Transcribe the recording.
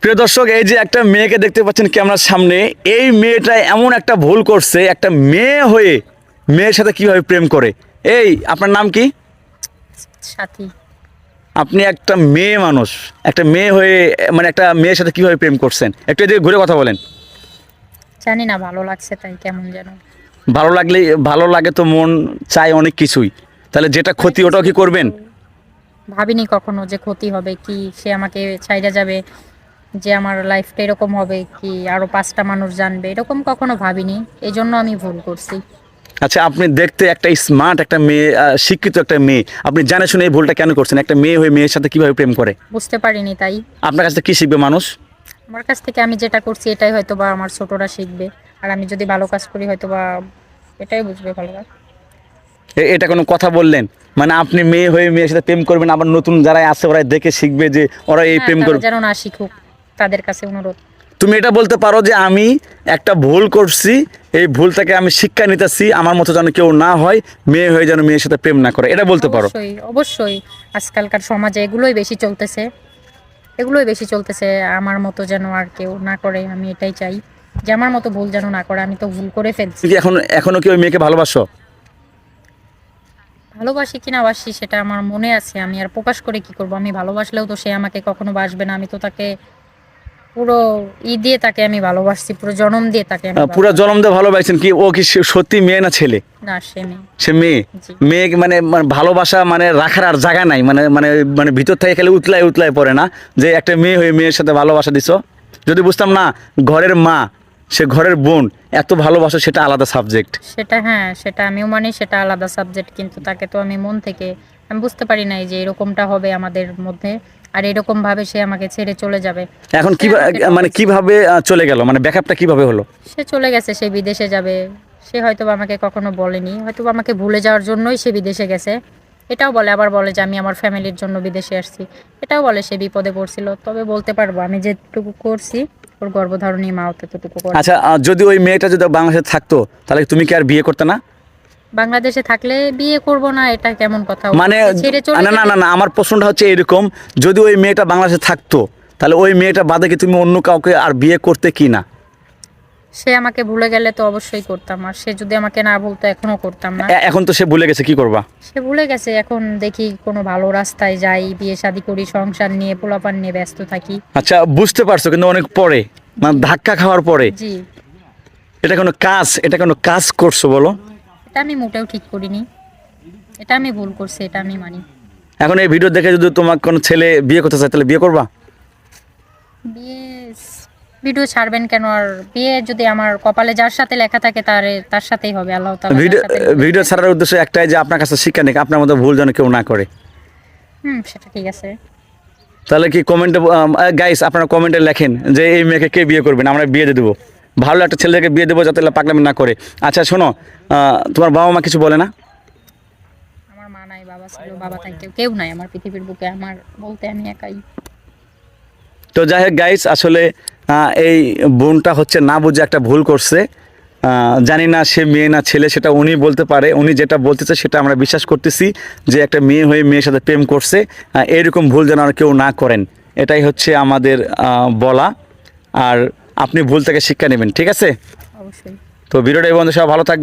প্রিয় দর্শক, এই যে একটা মেয়েকে দেখতে পাচ্ছেন ক্যামেরার সামনে, এই মেয়েটা এমন একটা ভুল করছে। একটা মেয়ে হয়ে মেয়ের সাথে কিভাবে প্রেম করে। এই আপনার নাম কি? সাথী। আপনি একটা মেয়ে মানুষ, একটা মেয়ে হয়ে মানে একটা মেয়ের সাথে কিভাবে প্রেম করছেন, একটু এদিকে ঘুরে কথা বলেন। জানি না, ভালো লাগছে তাই কেমন যেন। ভালো লাগলে, ভালো লাগে তো মন চায় অনেক কিছুই, তাহলে যেটা ক্ষতি ওটাও কি করবেন? ভাবিনি কখনো যে ক্ষতি হবে, কি সে আমাকে ছাইড়া যাবে, যে আমার লাইফটা এরকম হবে, কি আরো 5টা মানুষ জানবে, এরকম কখনো ভাবিনি। এই জন্য আমি ভুল করছি। আচ্ছা, আপনি দেখতে একটা স্মার্ট একটা মেয়ে, শিক্ষিত একটা মেয়ে, আপনি জানে শুনে এই ভুলটা কেন করছেন? একটা মেয়ে হয়ে মেয়ের সাথে কিভাবে প্রেম করে? বুঝতে পারিনি তাই। আপনার কাছে কি শিখবে মানুষ? আমার কাছ থেকে আমি যেটা করছি এটাই হয়তো বা আমার ছোটরা শিখবে, আর আমি যদি ভালো কাজ করি হয়তো বা এটাই বুঝবে ভালো কাজ। এটা কোনো কথা বললেন? মানে আপনি মেয়ে হয়ে মেয়ের সাথে প্রেম করবেন, আবার নতুন যারা আছে ওরা দেখে শিখবে যে ওরা এই হ্যাঁ, প্রেম তারা করবে। যেন না শিখুক, তাদের কাছে অনুরোধ। তুমি এটা বলতে পারো যে আমি একটা ভুল করছি, এই ভুলটাকে আমি শিক্ষা নিতেছি, আমার মতো যেন কেউ না হয়, মেয়ে হয়ে যেন মেয়ের সাথে প্রেম না করে, এটা বলতে পারো। অবশ্যই অবশ্যই, আজকালকার সমাজে এগুলোই বেশি চলতেছে, এগুলোই বেশি চলতেছে। আমার মতো যেন আর কেউ না করে, আমি এটাই চাই যে আমার মতো ভুল যেন না করে। আমি তো ভুল করে ফেলছি। তুমি কি এখনো কি ওই মেয়েকে ভালোবাসো? ভালোবাসি কিনা বাসি সেটা আমার মনে আছে, আমি আর প্রকাশ করে কি করব। আমি ভালোবাসলেও তো সে আমাকে কখনো বাসবে না। আমি তো তাকে পুরো দিয়ে তাকে আমি ভালোবাসছি, পুরো জনম দিয়ে তাকে আমি পুরো ভালোবাসি। জনম দিয়ে ভালোবাসেন কি? ও কি সত্যি মেয়ে না ছেলে? না, সে মেয়ে। সে মেয়ে। জি। মেয়ে মানে মানে ভালোবাসা মানে রাখার আর জায়গা নাই, মানে মানে মানে ভিতর থেকে খেলে উতলায় উতলায় পড়ে না যে একটা মেয়ে হয়ে মেয়ের সাথে ভালোবাসা দিছো? যদি বুঝতাম না ঘরের মা, সে ঘরের বোন, এত ভালোবাসা সেটা আলাদা সাবজেক্ট। সেটা হ্যাঁ, সেটা আমিও মানি, সেটা আলাদা সাবজেক্ট, কিন্তু তাকে তো আমি মন থেকে, আমি বুঝতে পারি নাই যে এরকমটা হবে আমাদের মধ্যে, আর এরকম ভাবে সে আমাকে ছেড়ে চলে যাবে। এখন সে কিভাবে আমাকে মানে ঠকাইছে। কিভাবে চলে গেল, মানে ব্যাকআপটা কিভাবে হলো? সে চলে গেছে, সে বিদেশে যাবে। সে হয়তো বা আমাকে কখনো বলেনি, হয়তো বা আমাকে ভুলে যাওয়ার জন্যই সে বিদেশে গেছে। এটাও বলে, আবার বলে যে আমি আমার ফ্যামিলির জন্য বিদেশে আসছি। এটাও বলে সে বিপদে পড়ছিল। তবে বলতে পারবো আমি যেটুকু করছি, ওর গর্ভধারণী মা ততটুকু করে। আচ্ছা, যদি ওই মেয়েটা যদি বাংলাদেশে থাকতো তাহলে তুমি কি আর বিয়ে করতে না? বাংলাদেশে থাকলে বিয়ে করব না, এটা কেমন কথা? ও মানে আমাকে ছেড়ে চলে না না যাবে। না না, আমার প্রশ্নটা হচ্ছে এরকম, যদি ওই মেয়েটা বাংলাদেশে থাকতো তাহলে ওই মেয়েটা বাদে কি তুমি অন্য কাউকে আর বিয়ে করতে কি না? সে আমাকে ভুলে গেলে তো অবশ্যই করতাম, আর সে যদি আমাকে না ভুলতো এখনো করতাম না। এখন তো সে ভুলে গেছে, কি করবা? সে ভুলে গেছে, এখন দেখি কোনো ভালো রাস্তায় যাই, বিয়ে শাদী করি, সংসার নিয়ে পোলাপান নিয়ে ব্যস্ত থাকি। আচ্ছা, বুঝতে পারছো, কিন্তু অনেক পরে, মানে ধাক্কা খাওয়ার পরে। জি। এটা কোনো কাজ করছো বলো? এটা আমি মোটেও ঠিক করিনি, এটা আমি ভুল করছি, এটা আমি মানি। এখন এই ভিডিও দেখে যদি তোমার কোনো ছেলে বিয়ে করতে চায় তাহলে বিয়ে করবা? বিয়ে ভিডিও ছাড়বেন কেন? আর বিয়ে যদি আমার কপালে যার সাথে লেখা থাকে তার সাথেই হবে। আল্লাহ তাআলা যার ভিডিও সাথে লিখে ভিডিও দিবেন। ছাড়ার উদ্দেশ্য একটাই, যে আপনার কাছে শিক্ষা নিক, আপনার মতো ভুল যেন কেউ না করে। সেটা ঠিক আছে। তাহলে কি কমেন্টে, গাইস আপনারা কমেন্টে লেখেন যে এই মেয়েকে কে বিয়ে করবেন, আমরা বিয়ে দিয়ে দেবো, ভালো একটা ছেলেকে বিয়ে দেবো যাতে পাগলামি না করে। আচ্ছা শোনো, তোমার বাবা মা কিছু বলে না? আমার মা নাই, বাবা ছিল, বাবা থাকতেও কেউ নাই আমার পৃথিবীর বুকে। আমার বলতে আমি একাই। তো যাই হোক গাইস, আসলে এই বোনটা হচ্ছে না বুঝে একটা ভুল করছে। জানি না সে মেয়ে না ছেলে, সেটা উনি বলতে পারে। উনি যেটা বলতেছে সেটা আমরা বিশ্বাস করতেছি, যে একটা মেয়ে হয়ে মেয়ের সাথে প্রেম করছে। এরকম ভুল যেন আর কেউ না করেন, এটাই হচ্ছে আমাদের বলা। আর আপনি ভুল থেকে শিক্ষা নেবেন, ঠিক আছে? অবশ্যই। তো ভিডিওটা এই বন্ধু সব ভালো থাকবে।